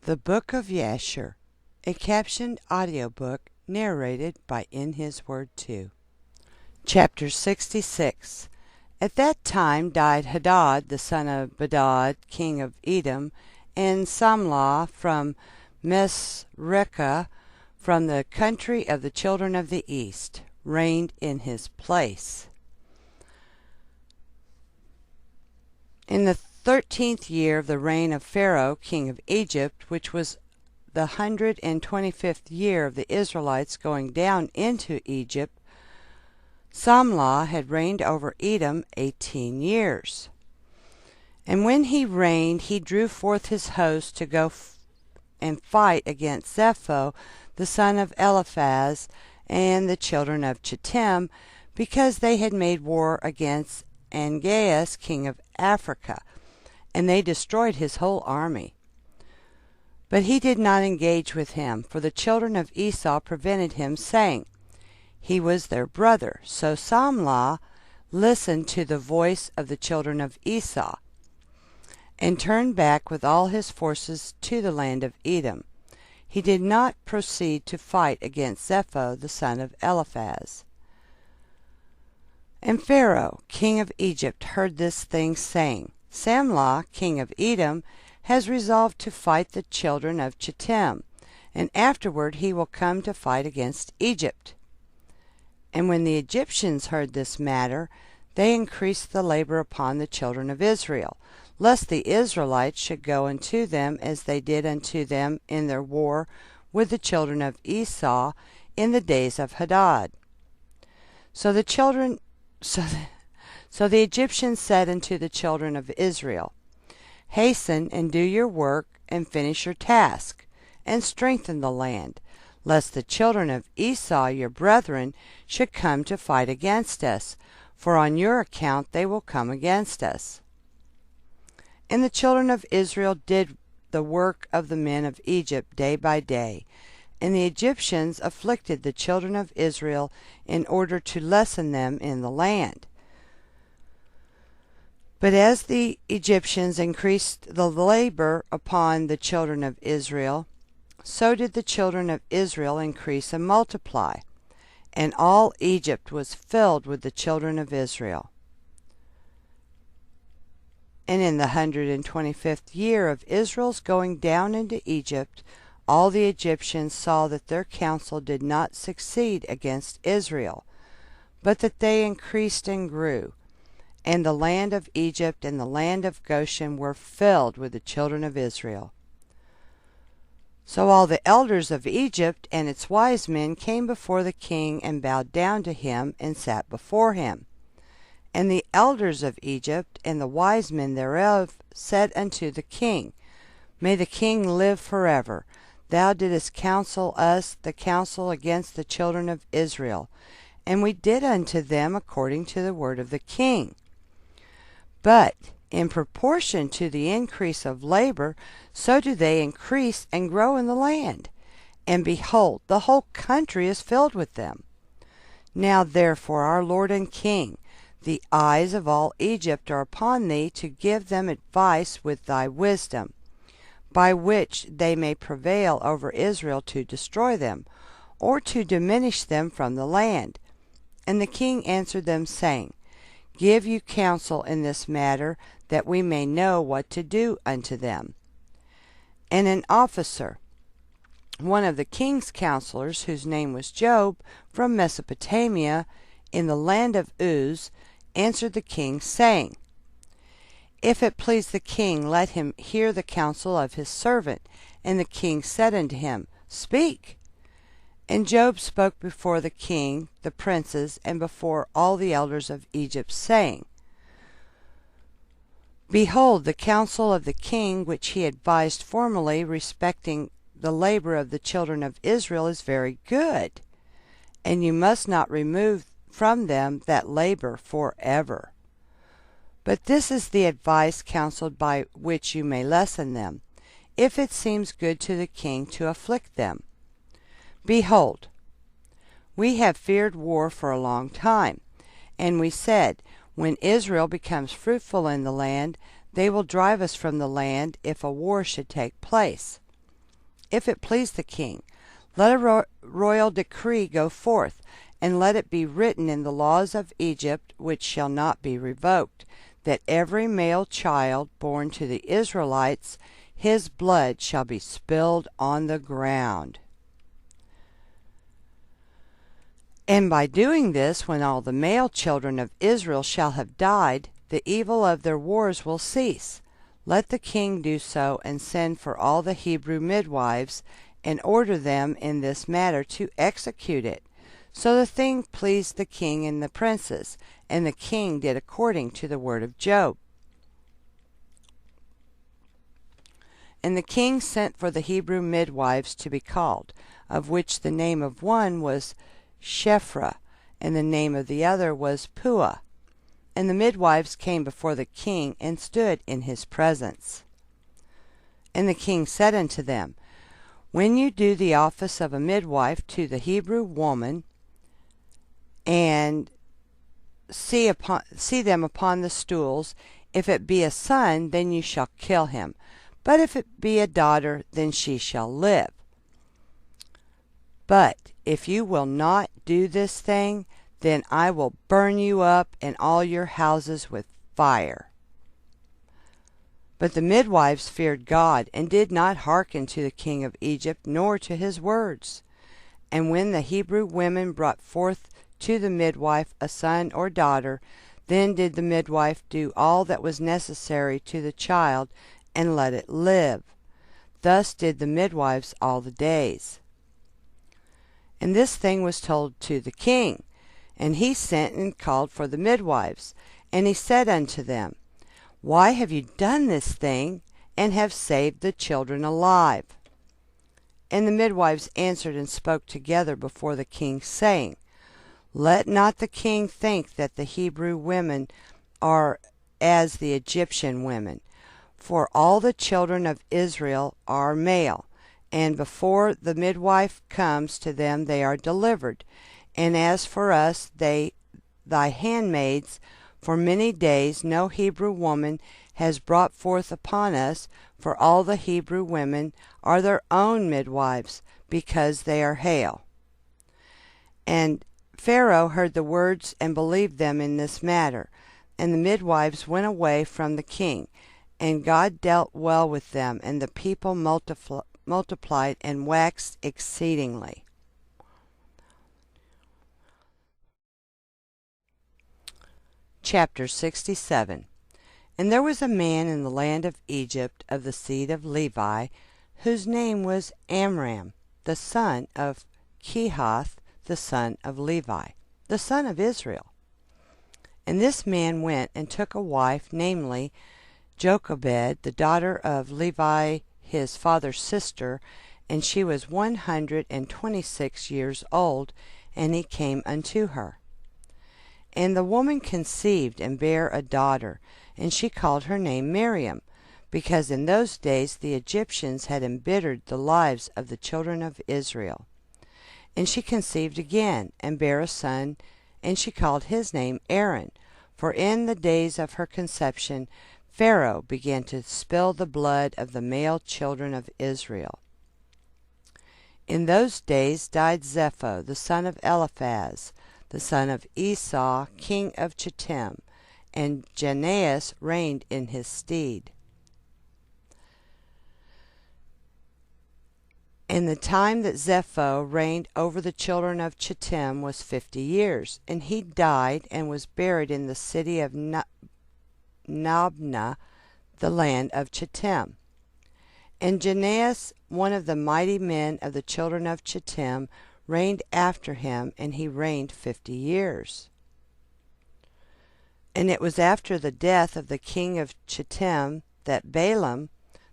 The Book of Jasher, a captioned audiobook narrated by In His Word 2. Chapter 66. At that time died Hadad, the son of Bade, king of Edom, and Samlah from Mesrekah, from the country of the children of the east, reigned in his place. In the 13th year of the reign of Pharaoh, king of Egypt, which was the 125th year of the Israelites going down into Egypt, Samlah had reigned over Edom 18 years. And when he reigned, he drew forth his host to go and fight against Zepho, the son of Eliphaz, and the children of Chittim, because they had made war against Angeas, king of Africa, and they destroyed his whole army. But he did not engage with him, for the children of Esau prevented him, saying, he was their brother. So Samlah listened to the voice of the children of Esau, and turned back with all his forces to the land of Edom. He did not proceed to fight against Zepho, the son of Eliphaz. And Pharaoh, king of Egypt, heard this thing, saying, Samlah, king of Edom, has resolved to fight the children of Chittim, and afterward he will come to fight against Egypt. And when the Egyptians heard this matter, they increased the labor upon the children of Israel, lest the Israelites should go unto them as they did unto them in their war with the children of Esau in the days of Hadad. So the Egyptians said unto the children of Israel, hasten and do your work, and finish your task, and strengthen the land, lest the children of Esau your brethren should come to fight against us, for on your account they will come against us. And the children of Israel did the work of the men of Egypt day by day, and the Egyptians afflicted the children of Israel in order to lessen them in the land. But as the Egyptians increased the labor upon the children of Israel, so did the children of Israel increase and multiply, and all Egypt was filled with the children of Israel. And in the 125th year of Israel's going down into Egypt, all the Egyptians saw that their counsel did not succeed against Israel, but that they increased and grew. And the land of Egypt and the land of Goshen were filled with the children of Israel. So all the elders of Egypt and its wise men came before the king and bowed down to him and sat before him. And the elders of Egypt and the wise men thereof said unto the king, May the king live forever. Thou didst counsel us the counsel against the children of Israel, and we did unto them according to the word of the king. But in proportion to the increase of labor, so do they increase and grow in the land. And behold, the whole country is filled with them. Now therefore, our Lord and King, the eyes of all Egypt are upon thee to give them advice with thy wisdom, by which they may prevail over Israel to destroy them, or to diminish them from the land. And the king answered them, saying, Give you counsel in this matter, that we may know what to do unto them. And an officer, one of the king's counselors, whose name was Job, from Mesopotamia, in the land of Uz, answered the king, saying, If it please the king, let him hear the counsel of his servant. And the king said unto him, Speak. And Job spoke before the king, the princes, and before all the elders of Egypt, saying, Behold, the counsel of the king which he advised formerly respecting the labor of the children of Israel is very good, and you must not remove from them that labor forever. But this is the advice counseled by which you may lessen them, if it seems good to the king to afflict them. Behold, we have feared war for a long time, and we said, When Israel becomes fruitful in the land, they will drive us from the land if a war should take place. if it please the king. Let a royal decree go forth, and let it be written in the laws of Egypt, which shall not be revoked, that every male child born to the Israelites, his blood shall be spilled on the ground. And by doing this, when all the male children of Israel shall have died, the evil of their wars will cease. Let the king do so, and send for all the Hebrew midwives, and order them in this matter to execute it. So the thing pleased the king and the princes, and the king did according to the word of Job. And the king sent for the Hebrew midwives to be called, of which the name of one was Shephrah, and the name of the other was Puah. And the midwives came before the king, and stood in his presence. And the king said unto them, When you do the office of a midwife to the Hebrew woman, and see them upon the stools, if it be a son, then you shall kill him. But if it be a daughter, then she shall live. But if you will not do this thing, then I will burn you up and all your houses with fire. But the midwives feared God, and did not hearken to the king of Egypt, nor to his words. And when the Hebrew women brought forth to the midwife a son or daughter, then did the midwife do all that was necessary to the child, and let it live. Thus did the midwives all the days. And this thing was told to the king, and he sent and called for the midwives. And he said unto them, Why have you done this thing, and have saved the children alive? And the midwives answered and spoke together before the king, saying, Let not the king think that the Hebrew women are as the Egyptian women, for all the children of Israel are male, and before the midwife comes to them they are delivered. And as for us, thy handmaids, for many days no Hebrew woman has brought forth upon us, for all the Hebrew women are their own midwives, because they are hale. And Pharaoh heard the words, and believed them in this matter. And the midwives went away from the king, and God dealt well with them, and the people multiplied and waxed exceedingly. Chapter 67. And there was a man in the land of Egypt of the seed of Levi, whose name was Amram, the son of Kehath, the son of Levi, the son of Israel. And this man went and took a wife, namely Jochebed, the daughter of Levi his father's sister, and she was 126 years old, and he came unto her. And the woman conceived and bare a daughter, and she called her name Miriam, because in those days the Egyptians had embittered the lives of the children of Israel. And she conceived again, and bare a son, and she called his name Aaron, for in the days of her conception Pharaoh began to spill the blood of the male children of Israel. In those days died Zepho, the son of Eliphaz, the son of Esau, king of Chittim, and Janaeus reigned in his stead. And the time that Zepho reigned over the children of Chittim was 50 years, and he died and was buried in the city of Nabna, the land of Chittim. And Janaeus, one of the mighty men of the children of Chittim, reigned after him, and he reigned 50 years. And it was after the death of the king of Chittim that Balaam,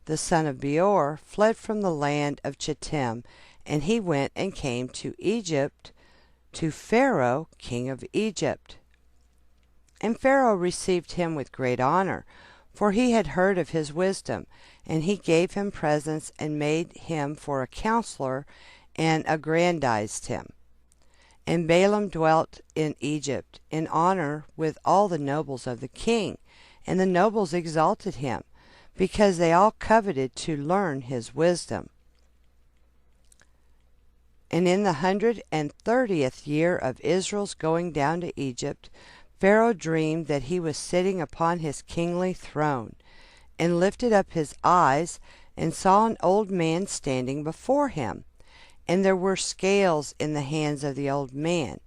the son of Beor, fled from the land of Chittim, and he went and came to Egypt, to Pharaoh, king of Egypt. And Pharaoh received him with great honor, for he had heard of his wisdom, and he gave him presents, and made him for a counselor, and aggrandized him. And Balaam dwelt in Egypt, in honor with all the nobles of the king, and the nobles exalted him, because they all coveted to learn his wisdom. And in the 130th year of Israel's going down to Egypt, Pharaoh dreamed that he was sitting upon his kingly throne, and lifted up his eyes, and saw an old man standing before him. And there were scales in the hands of the old man,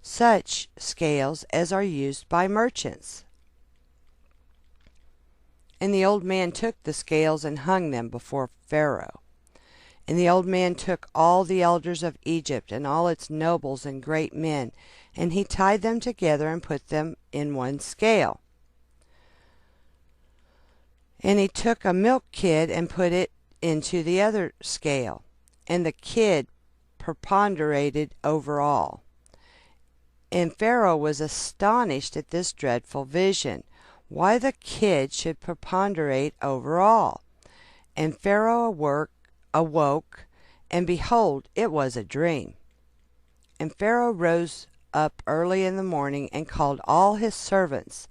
such scales as are used by merchants. And the old man took the scales and hung them before Pharaoh. And the old man took all the elders of Egypt, and all its nobles and great men, and he tied them together and put them in one scale. And he took a milk kid and put it into the other scale, and the kid preponderated over all. And Pharaoh was astonished at this dreadful vision, why the kid should preponderate over all. And Pharaoh awoke, and behold, it was a dream. And Pharaoh rose up early in the morning, and called all his servants,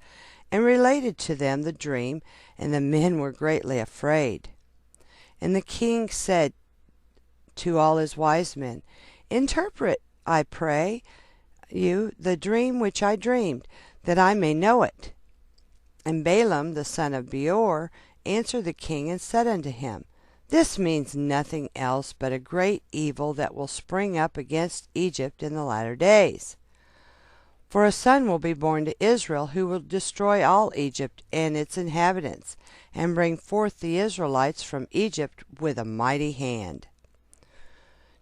and related to them the dream, and the men were greatly afraid. And the king said to all his wise men, Interpret, I pray you, the dream which I dreamed, that I may know it. And Balaam the son of Beor answered the king, and said unto him, This means nothing else but a great evil that will spring up against Egypt in the latter days. For a son will be born to Israel, who will destroy all Egypt and its inhabitants, and bring forth the Israelites from Egypt with a mighty hand.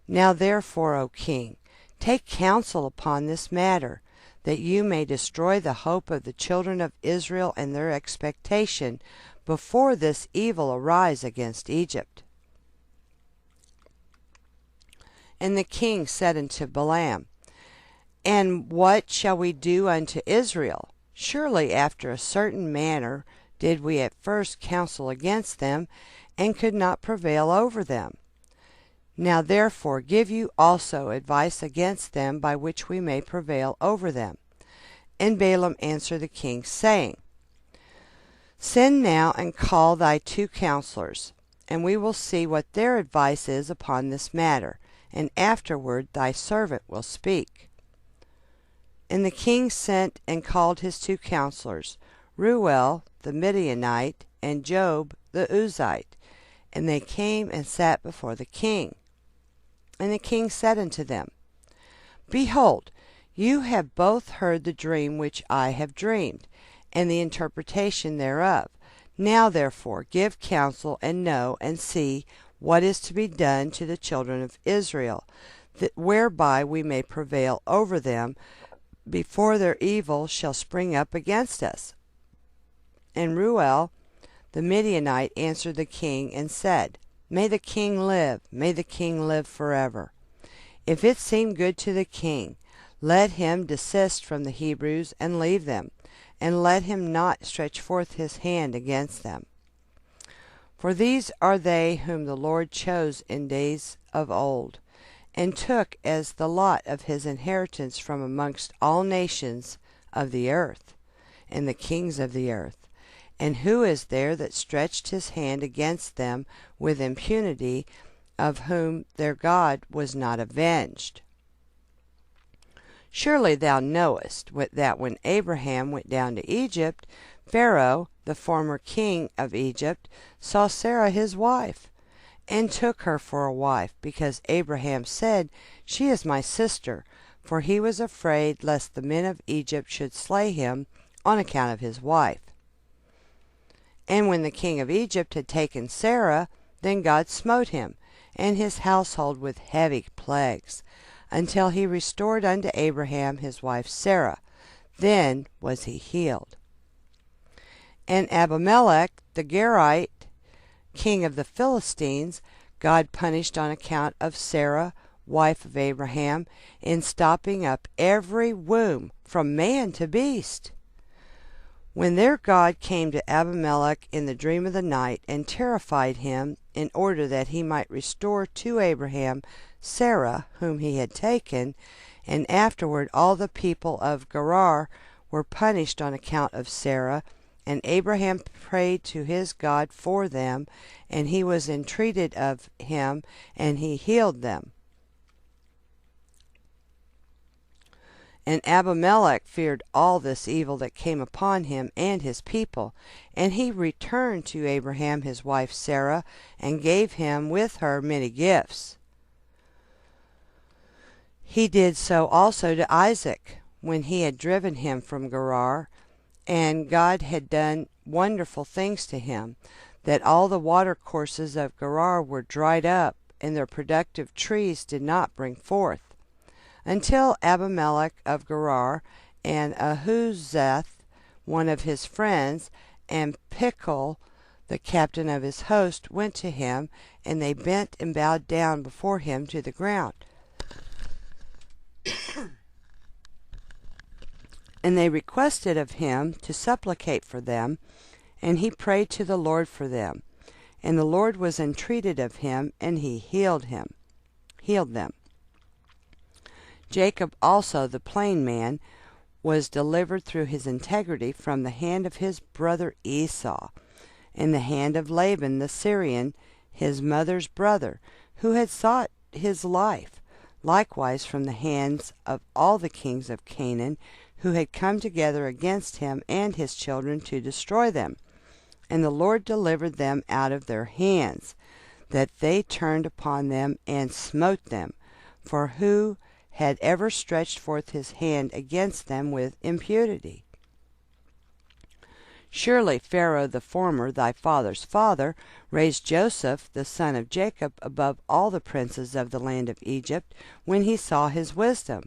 Now therefore, O king, take counsel upon this matter, that you may destroy the hope of the children of Israel and their expectation, before this evil arise against Egypt. And the king said unto Balaam, And what shall we do unto Israel? Surely after a certain manner did we at first counsel against them, and could not prevail over them. Now therefore give you also advice against them, by which we may prevail over them. And Balaam answered the king, saying, Send now and call thy 2 counselors, and we will see what their advice is upon this matter, and afterward thy servant will speak. And the king sent and called his 2 counselors, Reuel the Midianite, and Job the Uzite. And they came and sat before the king. And the king said unto them, Behold, you have both heard the dream which I have dreamed, and the interpretation thereof. Now therefore give counsel, and know, and see what is to be done to the children of Israel, that whereby we may prevail over them, before their evil shall spring up against us. And Reuel the Midianite answered the king, and said, May the king live, may the king live forever. If it seem good to the king, let him desist from the Hebrews, and leave them, and let him not stretch forth his hand against them. For these are they whom the Lord chose in days of old, and took as the lot of his inheritance from amongst all nations of the earth, and the kings of the earth. And who is there that stretched his hand against them with impunity, of whom their God was not avenged? Surely thou knowest that when Abraham went down to Egypt, Pharaoh, the former king of Egypt, saw Sarah his wife, and took her for a wife, because Abraham said, She is my sister, for he was afraid lest the men of Egypt should slay him on account of his wife. And when the king of Egypt had taken Sarah, then God smote him and his household with heavy plagues, until he restored unto Abraham his wife Sarah. Then was he healed. And Abimelech the Gerite, king of the Philistines, God punished on account of Sarah, wife of Abraham, in stopping up every womb from man to beast. When their God came to Abimelech in the dream of the night, and terrified him, in order that he might restore to Abraham Sarah, whom he had taken, and afterward all the people of Gerar were punished on account of Sarah, and Abraham prayed to his God for them, and he was entreated of him, and he healed them. And Abimelech feared all this evil that came upon him and his people, and he returned to Abraham his wife Sarah, and gave him with her many gifts. He did so also to Isaac, when he had driven him from Gerar, and God had done wonderful things to him, that all the watercourses of Gerar were dried up, and their productive trees did not bring forth, until Abimelech of Gerar, and Ahuzeth, one of his friends, and Pichol, the captain of his host, went to him, and they bent and bowed down before him to the ground. And they requested of him to supplicate for them, and he prayed to the Lord for them. And the Lord was entreated of him, and he healed them. Jacob also, the plain man, was delivered through his integrity from the hand of his brother Esau, and the hand of Laban the Syrian, his mother's brother, who had sought his life, likewise from the hands of all the kings of Canaan, who had come together against him and his children to destroy them. And the Lord delivered them out of their hands, that they turned upon them and smote them. For who had ever stretched forth his hand against them with impunity? Surely Pharaoh the former, thy father's father, raised Joseph the son of Jacob above all the princes of the land of Egypt, when he saw his wisdom.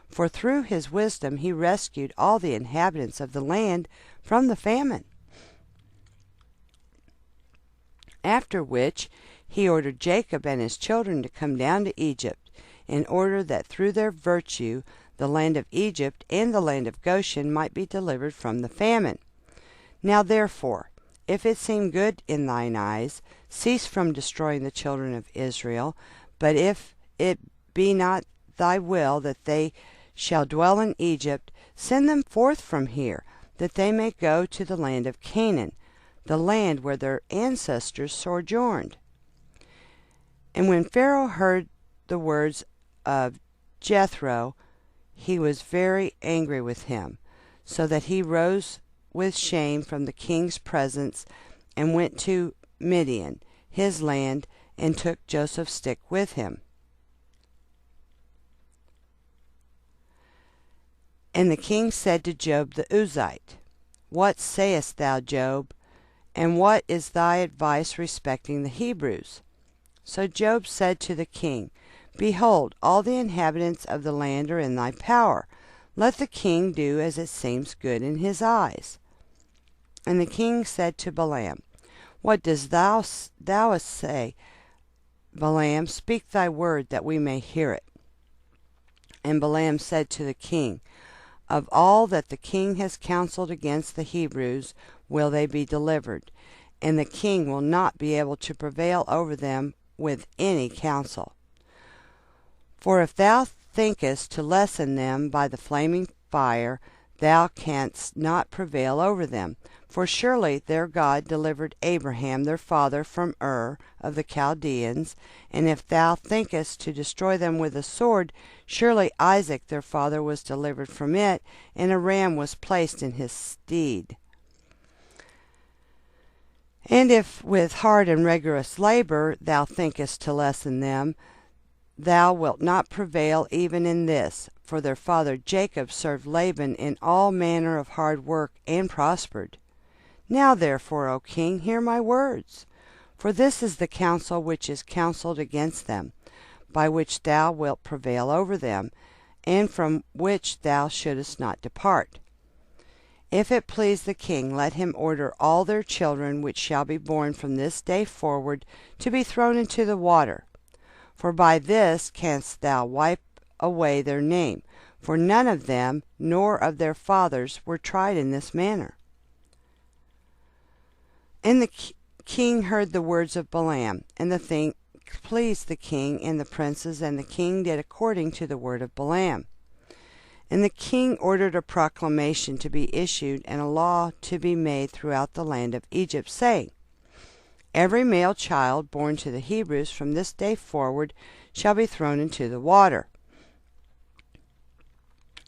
For through his wisdom he rescued all the inhabitants of the land from the famine. After which he ordered Jacob and his children to come down to Egypt, in order that through their virtue the land of Egypt and the land of Goshen might be delivered from the famine. Now therefore, if it seem good in thine eyes, cease from destroying the children of Israel. But if it be not thy will that they shall dwell in Egypt, send them forth from here, that they may go to the land of Canaan, the land where their ancestors sojourned. And when Pharaoh heard the words of Jethro, he was very angry with him, so that he rose with shame from the king's presence, and went to Midian, his land, and took Joseph's stick with him. And the king said to Job the Uzite, What sayest thou, Job? And what is thy advice respecting the Hebrews? So Job said to the king, Behold, all the inhabitants of the land are in thy power. Let the king do as it seems good in his eyes. And the king said to Balaam, What dost thou say? Balaam, speak thy word, that we may hear it. And Balaam said to the king, Of all that the king has counseled against the Hebrews will they be delivered, and the king will not be able to prevail over them with any counsel. For if thou thinkest to lessen them by the flaming fire, thou canst not prevail over them. For surely their God delivered Abraham their father from Ur of the Chaldeans, and if thou thinkest to destroy them with a sword, surely Isaac their father was delivered from it, and a ram was placed in his stead. And if with hard and rigorous labor thou thinkest to lessen them, thou wilt not prevail even in this, for their father Jacob served Laban in all manner of hard work, and prospered. Now therefore, O king, hear my words. For this is the counsel which is counselled against them, by which thou wilt prevail over them, and from which thou shouldest not depart. If it please the king, let him order all their children which shall be born from this day forward to be thrown into the water. For by this canst thou wipe away their name, for none of them nor of their fathers were tried in this manner. And the king heard the words of Balaam, and the thing pleased the king and the princes, and the king did according to the word of Balaam. And the king ordered a proclamation to be issued, and a law to be made throughout the land of Egypt, saying, Every male child born to the Hebrews from this day forward shall be thrown into the water.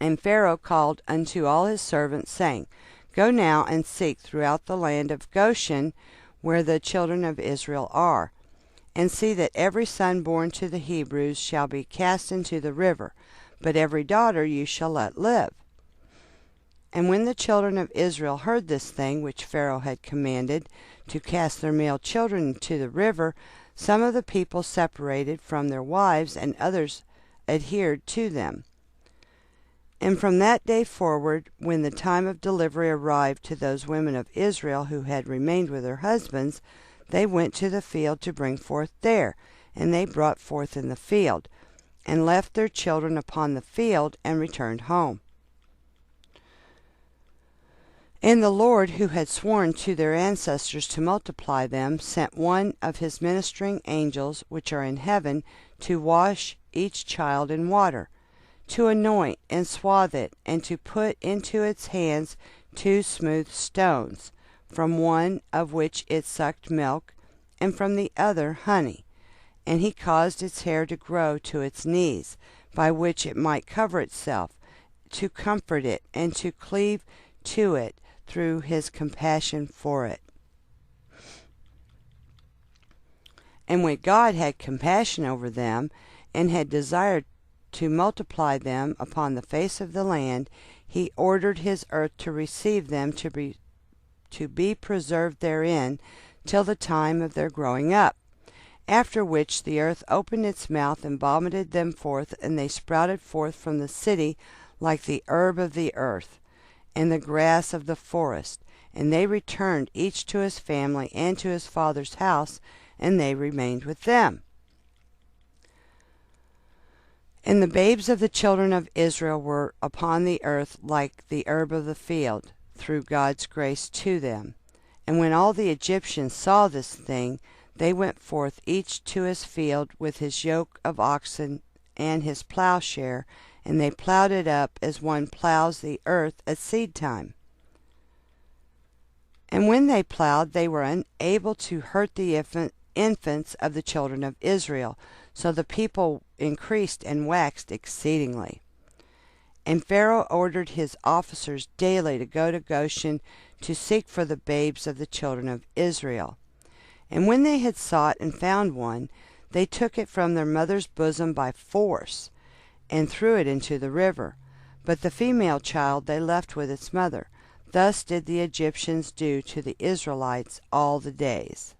And Pharaoh called unto all his servants, saying, Go now and seek throughout the land of Goshen, where the children of Israel are, and see that every son born to the Hebrews shall be cast into the river, but every daughter you shall let live. And when the children of Israel heard this thing which Pharaoh had commanded, to cast their male children into the river, some of the people separated from their wives, and others adhered to them. And from that day forward, when the time of delivery arrived to those women of Israel who had remained with their husbands, they went to the field to bring forth there, and they brought forth in the field, and left their children upon the field, and returned home. And the Lord, who had sworn to their ancestors to multiply them, sent one of his ministering angels, which are in heaven, to wash each child in water, to anoint and swathe it, and to put into its hands 2 smooth stones, from one of which it sucked milk, and from the other honey. And he caused its hair to grow to its knees, by which it might cover itself, to comfort it, and to cleave to it through his compassion for it. And when God had compassion over them, and had desired to multiply them upon the face of the land, he ordered his earth to receive them to be preserved therein till the time of their growing up. After which the earth opened its mouth and vomited them forth, and they sprouted forth from the city like the herb of the earth, and the grass of the forest. And they returned each to his family and to his father's house, and they remained with them. And the babes of the children of Israel were upon the earth like the herb of the field, through God's grace to them. And when all the Egyptians saw this thing, they went forth each to his field with his yoke of oxen and his plowshare, and they plowed it up as one plows the earth at seed time. And when they plowed, they were unable to hurt the infants of the children of Israel, so the people increased and waxed exceedingly. And Pharaoh ordered his officers daily to go to Goshen to seek for the babes of the children of Israel. And when they had sought and found one, they took it from their mother's bosom by force, and threw it into the river. But the female child they left with its mother. Thus did the Egyptians do to the Israelites all the days.